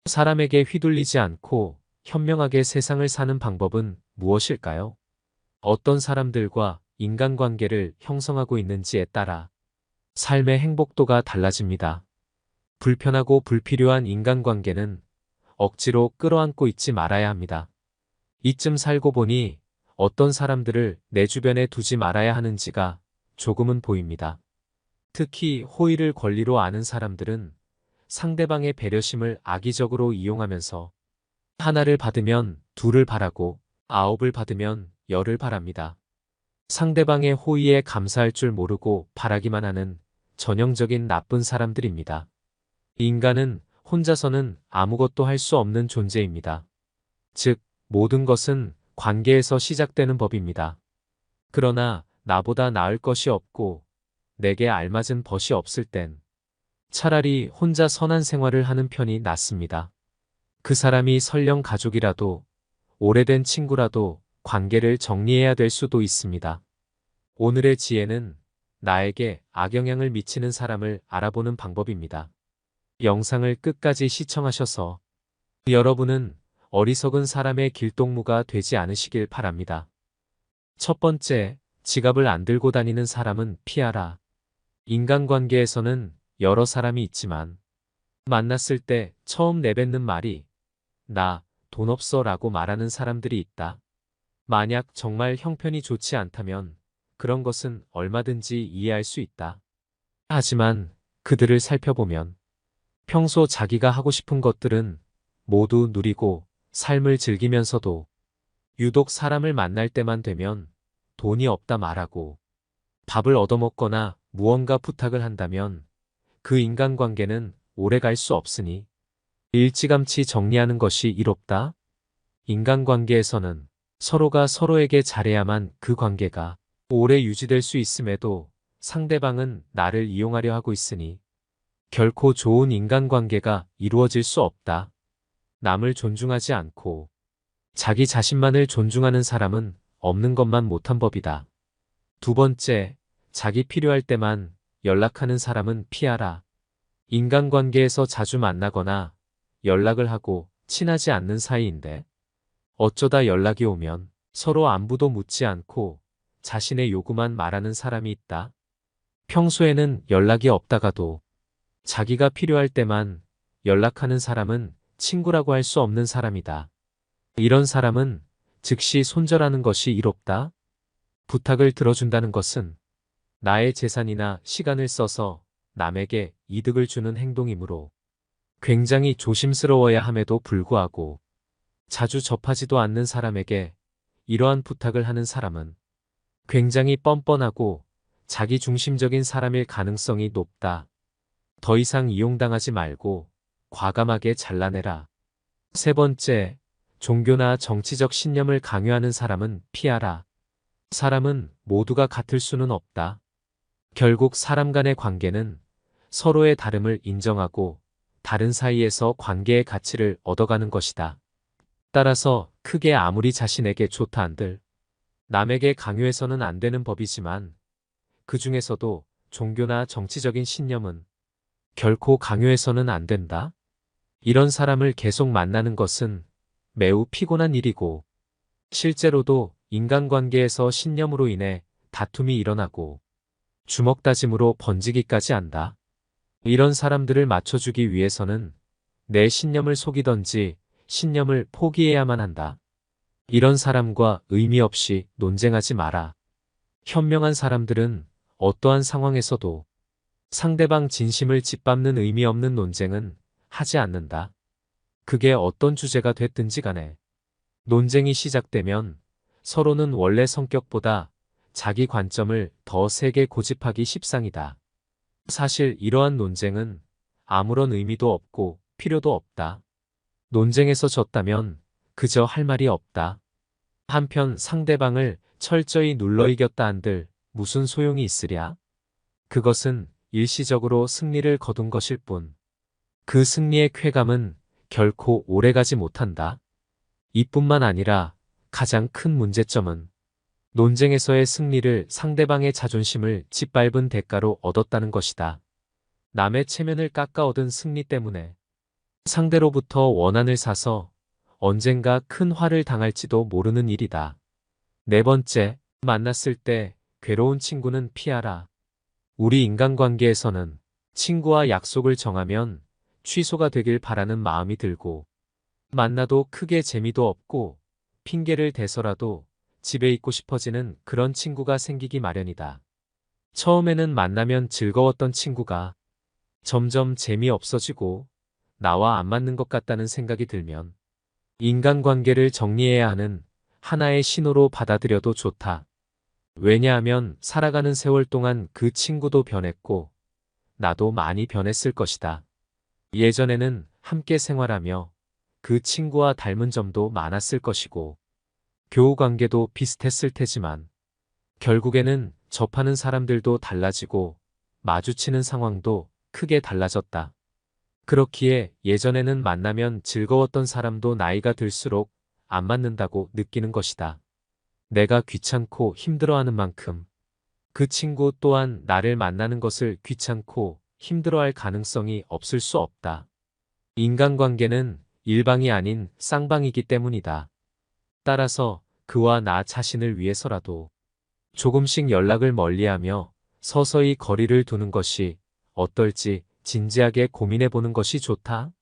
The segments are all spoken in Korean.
사람에게 휘둘리지 않고 현명하게 세상을 사는 방법은 무엇일까요? 어떤 사람들과 인간관계를 형성하고 있는지에 따라 삶의 행복도가 달라집니다. 불편하고 불필요한 인간관계는 억지로 끌어안고 있지 말아야 합니다. 이쯤 살고 보니 어떤 사람들을 내 주변에 두지 말아야 하는지가 조금은 보입니다. 특히 호의를 권리로 아는 사람들은 상대방의 배려심을 악의적으로 이용하면서 하나를 받으면 둘을 바라고 아홉을 받으면 열을 바랍니다. 상대방의 호의에 감사할 줄 모르고 바라기만 하는 전형적인 나쁜 사람들입니다. 인간은 혼자서는 아무것도 할 수 없는 존재입니다. 즉, 모든 것은 관계에서 시작되는 법입니다. 그러나 나보다 나을 것이 없고 내게 알맞은 벗이 없을 땐 차라리 혼자 선한 생활을 하는 편이 낫습니다. 그 사람이 설령 가족이라도 오래된 친구라도 관계를 정리해야 될 수도 있습니다. 오늘의 지혜는 나에게 악영향을 미치는 사람을 알아보는 방법입니다. 영상을 끝까지 시청하셔서 여러분은 어리석은 사람의 길동무가 되지 않으시길 바랍니다. 첫 번째, 지갑을 안 들고 다니는 사람은 피하라. 인간관계에서는 여러 사람이 있지만 만났을 때 처음 내뱉는 말이 나 돈 없어 라고 말하는 사람들이 있다. 만약 정말 형편이 좋지 않다면 그런 것은 얼마든지 이해할 수 있다. 하지만 그들을 살펴보면 평소 자기가 하고 싶은 것들은 모두 누리고 삶을 즐기면서도 유독 사람을 만날 때만 되면 돈이 없다 말하고 밥을 얻어먹거나 무언가 부탁을 한다면 그 인간관계는 오래 갈 수 없으니 일찌감치 정리하는 것이 이롭다. 인간관계에서는 서로가 서로에게 잘해야만 그 관계가 오래 유지될 수 있음에도 상대방은 나를 이용하려 하고 있으니 결코 좋은 인간관계가 이루어질 수 없다. 남을 존중하지 않고 자기 자신만을 존중하는 사람은 없는 것만 못한 법이다. 두 번째, 자기 필요할 때만 연락하는 사람은 피하라. 인간관계에서 자주 만나거나 연락을 하고 친하지 않는 사이인데 어쩌다 연락이 오면 서로 안부도 묻지 않고 자신의 요구만 말하는 사람이 있다. 평소에는 연락이 없다가도 자기가 필요할 때만 연락하는 사람은 친구라고 할 수 없는 사람이다. 이런 사람은 즉시 손절하는 것이 이롭다. 부탁을 들어준다는 것은 나의 재산이나 시간을 써서 남에게 이득을 주는 행동이므로 굉장히 조심스러워야 함에도 불구하고 자주 접하지도 않는 사람에게 이러한 부탁을 하는 사람은 굉장히 뻔뻔하고 자기중심적인 사람일 가능성이 높다. 더 이상 이용당하지 말고 과감하게 잘라내라. 세 번째, 종교나 정치적 신념을 강요하는 사람은 피하라. 사람은 모두가 같을 수는 없다. 결국 사람 간의 관계는 서로의 다름을 인정하고 다른 사이에서 관계의 가치를 얻어가는 것이다. 따라서 크게 아무리 자신에게 좋다 한들 남에게 강요해서는 안 되는 법이지만 그 중에서도 종교나 정치적인 신념은 결코 강요해서는 안 된다. 이런 사람을 계속 만나는 것은 매우 피곤한 일이고 실제로도 인간관계에서 신념으로 인해 다툼이 일어나고 주먹다짐으로 번지기까지 한다. 이런 사람들을 맞춰주기 위해서는 내 신념을 속이던지 신념을 포기해야만 한다. 이런 사람과 의미 없이 논쟁하지 마라. 현명한 사람들은 어떠한 상황에서도 상대방 진심을 짓밟는 의미 없는 논쟁은 하지 않는다. 그게 어떤 주제가 됐든지 간에 논쟁이 시작되면 서로는 원래 성격보다 자기 관점을 더 세게 고집하기 십상이다. 사실 이러한 논쟁은 아무런 의미도 없고 필요도 없다. 논쟁에서 졌다면 그저 할 말이 없다. 한편 상대방을 철저히 눌러 이겼다 한들 무슨 소용이 있으랴? 그것은 일시적으로 승리를 거둔 것일 뿐. 그 승리의 쾌감은 결코 오래가지 못한다. 이뿐만 아니라 가장 큰 문제점은 논쟁에서의 승리를 상대방의 자존심을 짓밟은 대가로 얻었다는 것이다. 남의 체면을 깎아 얻은 승리 때문에 상대로부터 원한을 사서 언젠가 큰 화를 당할지도 모르는 일이다. 네 번째, 만났을 때 괴로운 친구는 피하라. 우리 인간관계에서는 친구와 약속을 정하면 취소가 되길 바라는 마음이 들고, 만나도 크게 재미도 없고 핑계를 대서라도 집에 있고 싶어지는 그런 친구가 생기기 마련이다. 처음에는 만나면 즐거웠던 친구가 점점 재미없어지고 나와 안 맞는 것 같다는 생각이 들면 인간관계를 정리해야 하는 하나의 신호로 받아들여도 좋다. 왜냐하면 살아가는 세월 동안 그 친구도 변했고 나도 많이 변했을 것이다. 예전에는 함께 생활하며 그 친구와 닮은 점도 많았을 것이고 교우 관계도 비슷했을 테지만 결국에는 접하는 사람들도 달라지고 마주치는 상황도 크게 달라졌다. 그렇기에 예전에는 만나면 즐거웠던 사람도 나이가 들수록 안 맞는다고 느끼는 것이다. 내가 귀찮고 힘들어하는 만큼 그 친구 또한 나를 만나는 것을 귀찮고 힘들어할 가능성이 없을 수 없다. 인간관계는 일방이 아닌 쌍방이기 때문이다. 따라서 그와 나 자신을 위해서라도 조금씩 연락을 멀리하며 서서히 거리를 두는 것이 어떨지 진지하게 고민해 보는 것이 좋다.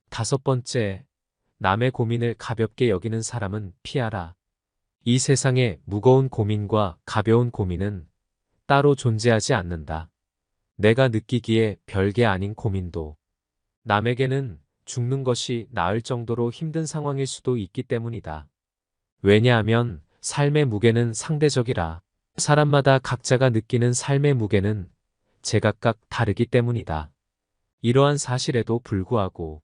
다섯 번째, 남의 고민을 가볍게 여기는 사람은 피하라. 이 세상에 무거운 고민과 가벼운 고민은 따로 존재하지 않는다. 내가 느끼기에 별게 아닌 고민도 남에게는 죽는 것이 나을 정도로 힘든 상황일 수도 있기 때문이다. 왜냐하면 삶의 무게는 상대적이라. 사람마다 각자가 느끼는 삶의 무게는 제각각 다르기 때문이다. 이러한 사실에도 불구하고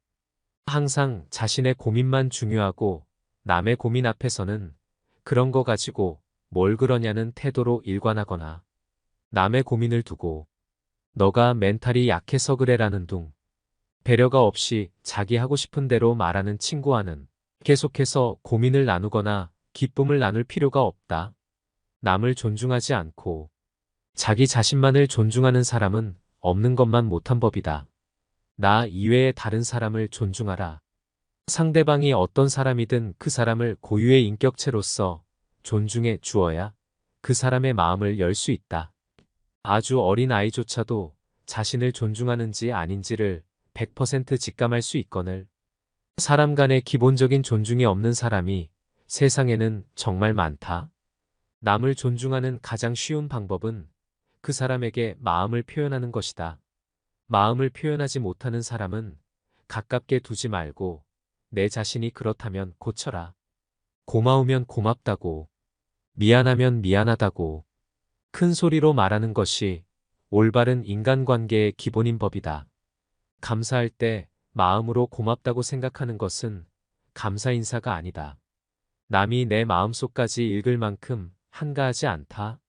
항상 자신의 고민만 중요하고 남의 고민 앞에서는 그런 거 가지고 뭘 그러냐는 태도로 일관하거나 남의 고민을 두고 너가 멘탈이 약해서 그래라는 둥 배려가 없이 자기 하고 싶은 대로 말하는 친구와는 계속해서 고민을 나누거나 기쁨을 나눌 필요가 없다. 남을 존중하지 않고 자기 자신만을 존중하는 사람은 없는 것만 못한 법이다. 나 이외의 다른 사람을 존중하라. 상대방이 어떤 사람이든 그 사람을 고유의 인격체로서 존중해 주어야 그 사람의 마음을 열 수 있다. 아주 어린 아이조차도 자신을 존중하는지 아닌지를 100% 직감할 수 있거늘 사람 간의 기본적인 존중이 없는 사람이 세상에는 정말 많다. 남을 존중하는 가장 쉬운 방법은 그 사람에게 마음을 표현하는 것이다. 마음을 표현하지 못하는 사람은 가깝게 두지 말고 내 자신이 그렇다면 고쳐라. 고마우면 고맙다고, 미안하면 미안하다고 큰 소리로 말하는 것이 올바른 인간관계의 기본인 법이다. 감사할 때 마음으로 고맙다고 생각하는 것은 감사 인사가 아니다. 남이 내 마음속까지 읽을 만큼 한가하지 않다.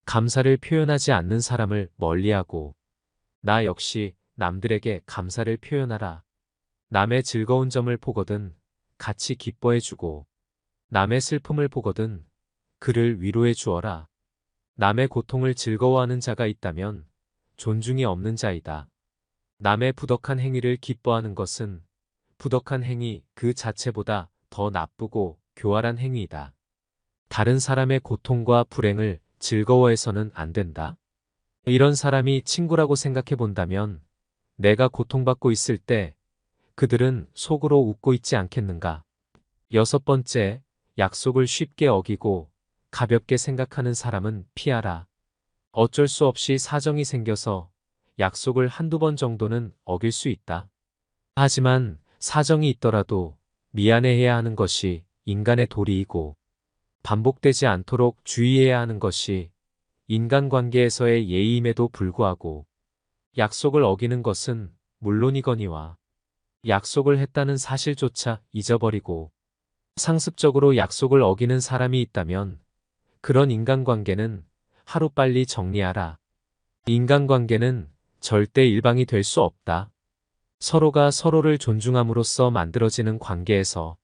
감사를 표현하지 않는 사람을 멀리하고 나 역시 남들에게 감사를 표현하라. 남의 즐거운 점을 보거든 같이 기뻐해주고 남의 슬픔을 보거든 그를 위로해 주어라. 남의 고통을 즐거워하는 자가 있다면 존중이 없는 자이다. 남의 부덕한 행위를 기뻐하는 것은 부덕한 행위 그 자체보다 더 나쁘고 교활한 행위이다. 다른 사람의 고통과 불행을 즐거워해서는 안 된다. 이런 사람이 친구라고 생각해 본다면 내가 고통받고 있을 때 그들은 속으로 웃고 있지 않겠는가. 여섯 번째, 약속을 쉽게 어기고 가볍게 생각하는 사람은 피하라. 어쩔 수 없이 사정이 생겨서 약속을 한두 번 정도는 어길 수 있다. 하지만 사정이 있더라도 미안해해야 하는 것이 인간의 도리이고 반복되지 않도록 주의해야 하는 것이 인간관계에서의 예의임에도 불구하고 약속을 어기는 것은 물론이거니와 약속을 했다는 사실조차 잊어버리고 상습적으로 약속을 어기는 사람이 있다면 그런 인간관계는 하루빨리 정리하라. 인간관계는 절대 일방이 될 수 없다. 서로가 서로를 존중함으로써 만들어지는 관계에서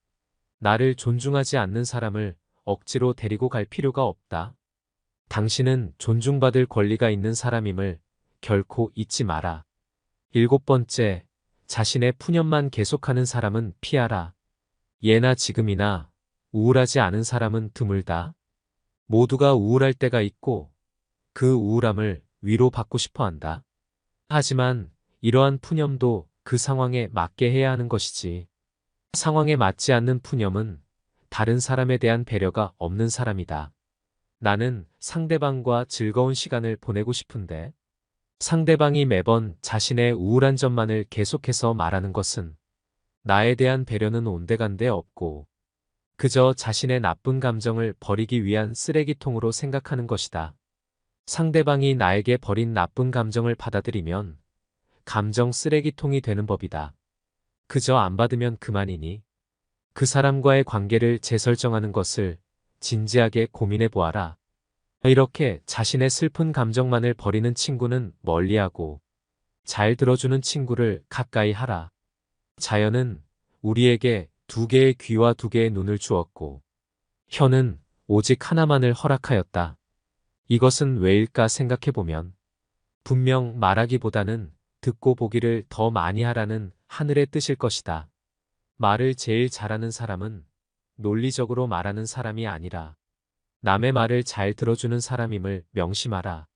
나를 존중하지 않는 사람을 억지로 데리고 갈 필요가 없다. 당신은 존중받을 권리가 있는 사람임을 결코 잊지 마라. 일곱 번째, 자신의 푸념만 계속하는 사람은 피하라. 예나 지금이나 우울하지 않은 사람은 드물다. 모두가 우울할 때가 있고 그 우울함을 위로받고 싶어 한다. 하지만 이러한 푸념도 그 상황에 맞게 해야 하는 것이지. 상황에 맞지 않는 푸념은 다른 사람에 대한 배려가 없는 사람이다. 나는 상대방과 즐거운 시간을 보내고 싶은데 상대방이 매번 자신의 우울한 점만을 계속해서 말하는 것은 나에 대한 배려는 온데간데 없고 그저 자신의 나쁜 감정을 버리기 위한 쓰레기통으로 생각하는 것이다. 상대방이 나에게 버린 나쁜 감정을 받아들이면 감정 쓰레기통이 되는 법이다. 그저 안 받으면 그만이니 그 사람과의 관계를 재설정하는 것을 진지하게 고민해 보아라. 이렇게 자신의 슬픈 감정만을 버리는 친구는 멀리하고 잘 들어주는 친구를 가까이 하라. 자연은 우리에게 두 개의 귀와 두 개의 눈을 주었고 혀는 오직 하나만을 허락하였다. 이것은 왜일까 생각해보면 분명 말하기보다는 듣고 보기를 더 많이 하라는 하늘의 뜻일 것이다. 말을 제일 잘하는 사람은 논리적으로 말하는 사람이 아니라 남의 말을 잘 들어주는 사람임을 명심하라.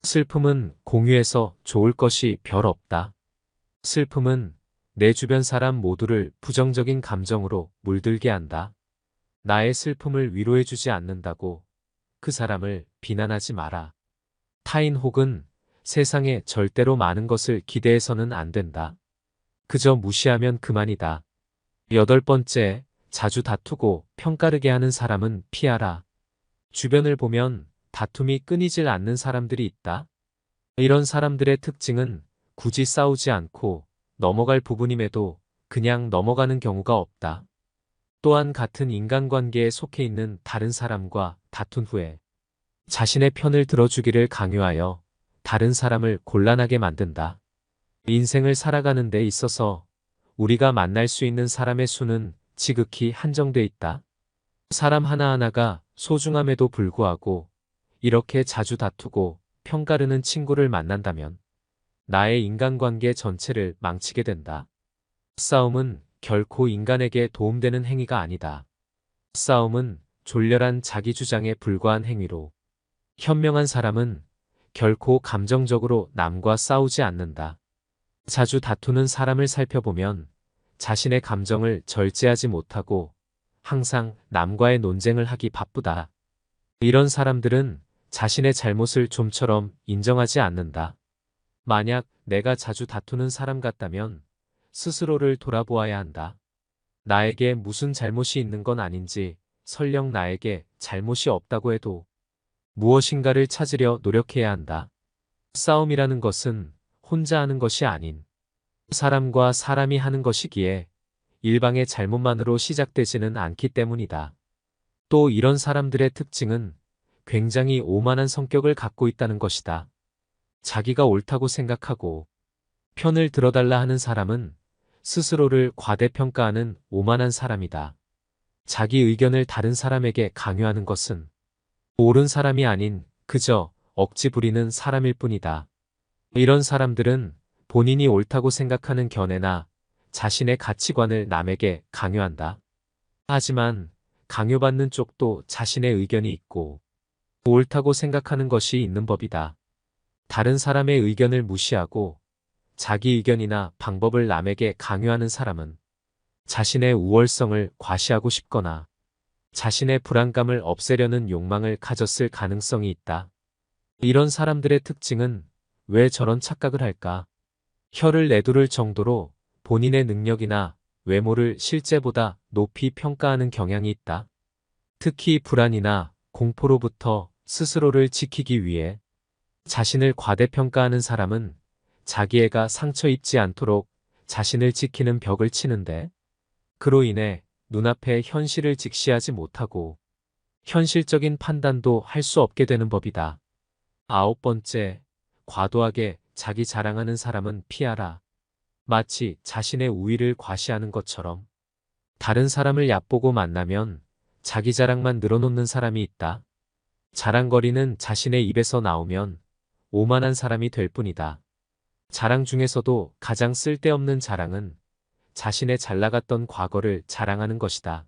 슬픔은 공유해서 좋을 것이 별 없다. 슬픔은 내 주변 사람 모두를 부정적인 감정으로 물들게 한다. 나의 슬픔을 위로해주지 않는다고 그 사람을 비난하지 마라. 타인 혹은 세상에 절대로 많은 것을 기대해서는 안 된다. 그저 무시하면 그만이다. 8번째, 자주 다투고 평가르게 하는 사람은 피하라. 주변을 보면 다툼이 끊이질 않는 사람들이 있다. 이런 사람들의 특징은 굳이 싸우지 않고 넘어갈 부분임에도 그냥 넘어가는 경우가 없다. 또한 같은 인간관계에 속해 있는 다른 사람과 다툰 후에 자신의 편을 들어주기를 강요하여 다른 사람을 곤란하게 만든다. 인생을 살아가는 데 있어서 우리가 만날 수 있는 사람의 수는 지극히 한정돼 있다. 사람 하나하나가 소중함에도 불구하고 이렇게 자주 다투고 편가르는 친구를 만난다면 나의 인간관계 전체를 망치게 된다. 싸움은 결코 인간에게 도움되는 행위가 아니다. 싸움은 졸렬한 자기 주장에 불과한 행위로 현명한 사람은 결코 감정적으로 남과 싸우지 않는다. 자주 다투는 사람을 살펴보면 자신의 감정을 절제하지 못하고 항상 남과의 논쟁을 하기 바쁘다. 이런 사람들은 자신의 잘못을 좀처럼 인정하지 않는다. 만약 내가 자주 다투는 사람 같다면 스스로를 돌아보아야 한다. 나에게 무슨 잘못이 있는 건 아닌지, 설령 나에게 잘못이 없다고 해도 무엇인가를 찾으려 노력해야 한다. 싸움이라는 것은 혼자 하는 것이 아닌 사람과 사람이 하는 것이기에 일방의 잘못만으로 시작되지는 않기 때문이다. 또 이런 사람들의 특징은 굉장히 오만한 성격을 갖고 있다는 것이다. 자기가 옳다고 생각하고 편을 들어달라 하는 사람은 스스로를 과대평가하는 오만한 사람이다. 자기 의견을 다른 사람에게 강요하는 것은 옳은 사람이 아닌 그저 억지 부리는 사람일 뿐이다. 이런 사람들은 본인이 옳다고 생각하는 견해나 자신의 가치관을 남에게 강요한다. 하지만 강요받는 쪽도 자신의 의견이 있고 옳다고 생각하는 것이 있는 법이다. 다른 사람의 의견을 무시하고 자기 의견이나 방법을 남에게 강요하는 사람은 자신의 우월성을 과시하고 싶거나 자신의 불안감을 없애려는 욕망을 가졌을 가능성이 있다. 이런 사람들의 특징은 왜 저런 착각을 할까? 혀를 내두를 정도로 본인의 능력이나 외모를 실제보다 높이 평가하는 경향이 있다. 특히 불안이나 공포로부터 스스로를 지키기 위해 자신을 과대평가하는 사람은 자기애가 상처 입지 않도록 자신을 지키는 벽을 치는데 그로 인해 눈앞의 현실을 직시하지 못하고 현실적인 판단도 할 수 없게 되는 법이다. 9번째, 과도하게 자기 자랑하는 사람은 피하라. 마치 자신의 우위를 과시하는 것처럼 다른 사람을 얕보고 만나면 자기 자랑만 늘어놓는 사람이 있다. 자랑거리는 자신의 입에서 나오면 오만한 사람이 될 뿐이다. 자랑 중에서도 가장 쓸데없는 자랑은 자신의 잘 나갔던 과거를 자랑하는 것이다.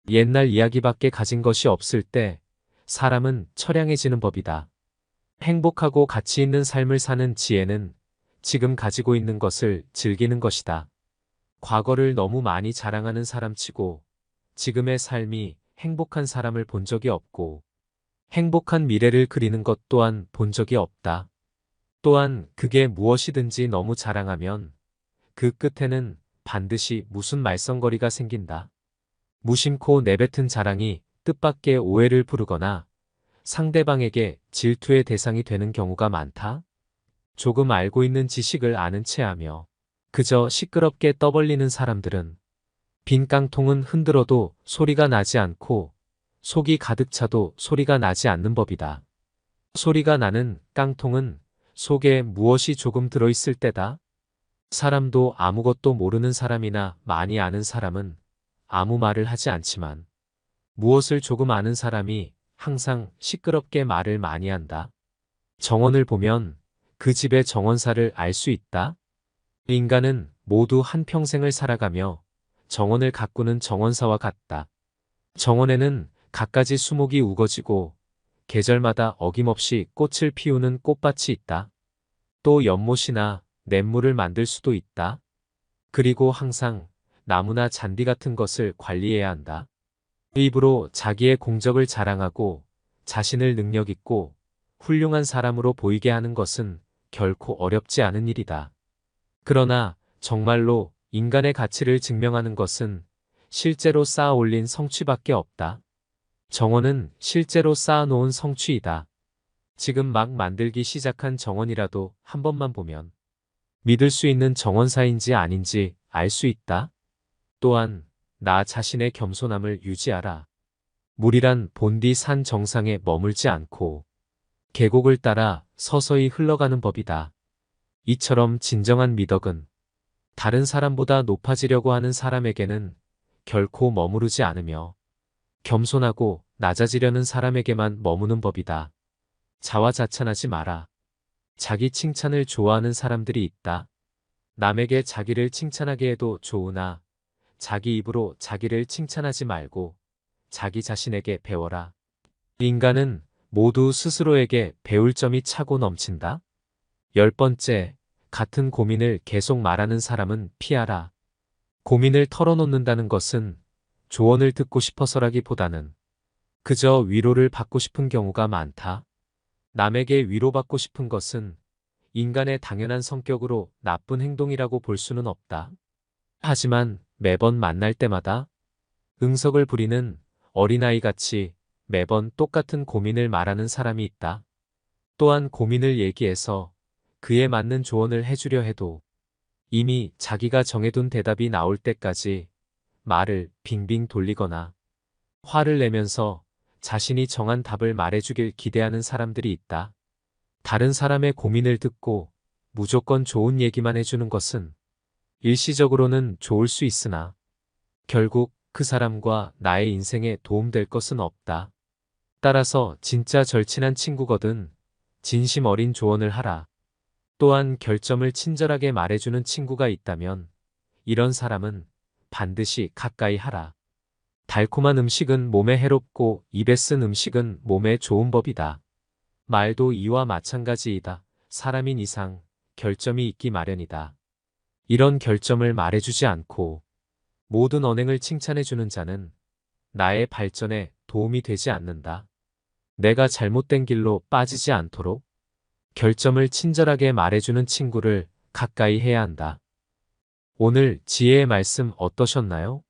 옛날 이야기밖에 가진 것이 없을 때 사람은 처량해지는 법이다. 행복하고 가치 있는 삶을 사는 지혜는 지금 가지고 있는 것을 즐기는 것이다. 과거를 너무 많이 자랑하는 사람치고 지금의 삶이 행복한 사람을 본 적이 없고 행복한 미래를 그리는 것 또한 본 적이 없다. 또한 그게 무엇이든지 너무 자랑하면 그 끝에는 반드시 무슨 말썽거리가 생긴다. 무심코 내뱉은 자랑이 뜻밖의 오해를 부르거나 상대방에게 질투의 대상이 되는 경우가 많다. 조금 알고 있는 지식을 아는 체하며 그저 시끄럽게 떠벌리는 사람들은 빈 깡통은 흔들어도 소리가 나지 않고 속이 가득 차도 소리가 나지 않는 법이다. 소리가 나는 깡통은 속에 무엇이 조금 들어있을 때다. 사람도 아무것도 모르는 사람이나 많이 아는 사람은 아무 말을 하지 않지만 무엇을 조금 아는 사람이 항상 시끄럽게 말을 많이 한다. 정원을 보면 그 집의 정원사를 알 수 있다. 인간은 모두 한평생을 살아가며 정원을 가꾸는 정원사와 같다. 정원에는 갖가지 수목이 우거지고 계절마다 어김없이 꽃을 피우는 꽃밭이 있다. 또 연못이나 냇물을 만들 수도 있다. 그리고 항상 나무나 잔디 같은 것을 관리해야 한다. 입으로 자기의 공적을 자랑하고 자신을 능력 있고 훌륭한 사람으로 보이게 하는 것은 결코 어렵지 않은 일이다. 그러나 정말로 인간의 가치를 증명하는 것은 실제로 쌓아 올린 성취밖에 없다. 정원은 실제로 쌓아놓은 성취이다. 지금 막 만들기 시작한 정원이라도 한 번만 보면 믿을 수 있는 정원사인지 아닌지 알 수 있다. 또한 나 자신의 겸손함을 유지하라. 물이란 본디 산 정상에 머물지 않고 계곡을 따라 서서히 흘러가는 법이다. 이처럼 진정한 미덕은 다른 사람보다 높아지려고 하는 사람에게는 결코 머무르지 않으며 겸손하고 낮아지려는 사람에게만 머무는 법이다. 자화자찬하지 마라. 자기 칭찬을 좋아하는 사람들이 있다. 남에게 자기를 칭찬하게 해도 좋으나 자기 입으로 자기를 칭찬하지 말고 자기 자신에게 배워라. 인간은 모두 스스로에게 배울 점이 차고 넘친다. 10번째, 같은 고민을 계속 말하는 사람은 피하라. 고민을 털어놓는다는 것은 조언을 듣고 싶어서라기보다는 그저 위로를 받고 싶은 경우가 많다. 남에게 위로받고 싶은 것은 인간의 당연한 성격으로 나쁜 행동이라고 볼 수는 없다. 하지만 매번 만날 때마다 응석을 부리는 어린아이같이 매번 똑같은 고민을 말하는 사람이 있다. 또한 고민을 얘기해서 그에 맞는 조언을 해주려 해도 이미 자기가 정해둔 대답이 나올 때까지 말을 빙빙 돌리거나 화를 내면서 자신이 정한 답을 말해주길 기대하는 사람들이 있다. 다른 사람의 고민을 듣고 무조건 좋은 얘기만 해주는 것은 일시적으로는 좋을 수 있으나 결국 그 사람과 나의 인생에 도움될 것은 없다. 따라서 진짜 절친한 친구거든 진심 어린 조언을 하라. 또한 결점을 친절하게 말해주는 친구가 있다면 이런 사람은 반드시 가까이 하라. 달콤한 음식은 몸에 해롭고 입에 쓴 음식은 몸에 좋은 법이다. 말도 이와 마찬가지이다. 사람인 이상 결점이 있기 마련이다. 이런 결점을 말해주지 않고 모든 언행을 칭찬해주는 자는 나의 발전에 도움이 되지 않는다. 내가 잘못된 길로 빠지지 않도록 결점을 친절하게 말해주는 친구를 가까이 해야 한다. 오늘 지혜의 말씀 어떠셨나요?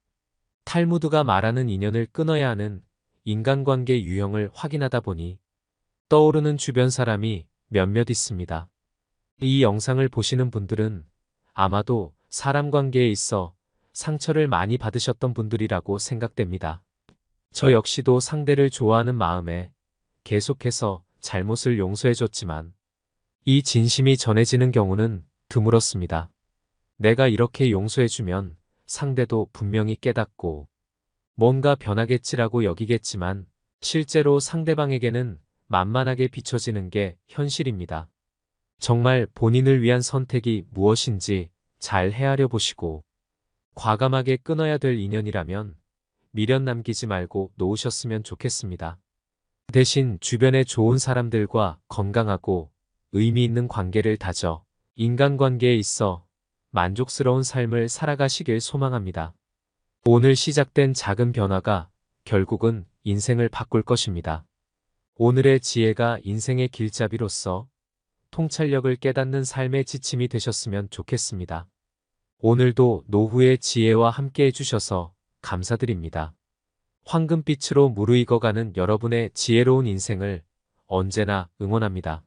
탈무드가 말하는 인연을 끊어야 하는 인간관계 유형을 확인하다 보니 떠오르는 주변 사람이 몇몇 있습니다. 이 영상을 보시는 분들은 아마도 사람 관계에 있어 상처를 많이 받으셨던 분들이라고 생각됩니다. 저 역시도 상대를 좋아하는 마음에 계속해서 잘못을 용서해줬지만 이 진심이 전해지는 경우는 드물었습니다. 내가 이렇게 용서해주면 상대도 분명히 깨닫고 뭔가 변하겠지라고 여기겠지만 실제로 상대방에게는 만만하게 비춰지는 게 현실입니다. 정말 본인을 위한 선택이 무엇인지 잘 헤아려 보시고 과감하게 끊어야 될 인연이라면 미련 남기지 말고 놓으셨으면 좋겠습니다. 대신 주변의 좋은 사람들과 건강하고 의미 있는 관계를 다져 인간관계에 있어 만족스러운 삶을 살아가시길 소망합니다. 오늘 시작된 작은 변화가 결국은 인생을 바꿀 것입니다. 오늘의 지혜가 인생의 길잡이로서 통찰력을 깨닫는 삶의 지침이 되셨으면 좋겠습니다. 오늘도 노후의 지혜와 함께 해주셔서 감사드립니다. 황금빛으로 무르익어가는 여러분의 지혜로운 인생을 언제나 응원합니다.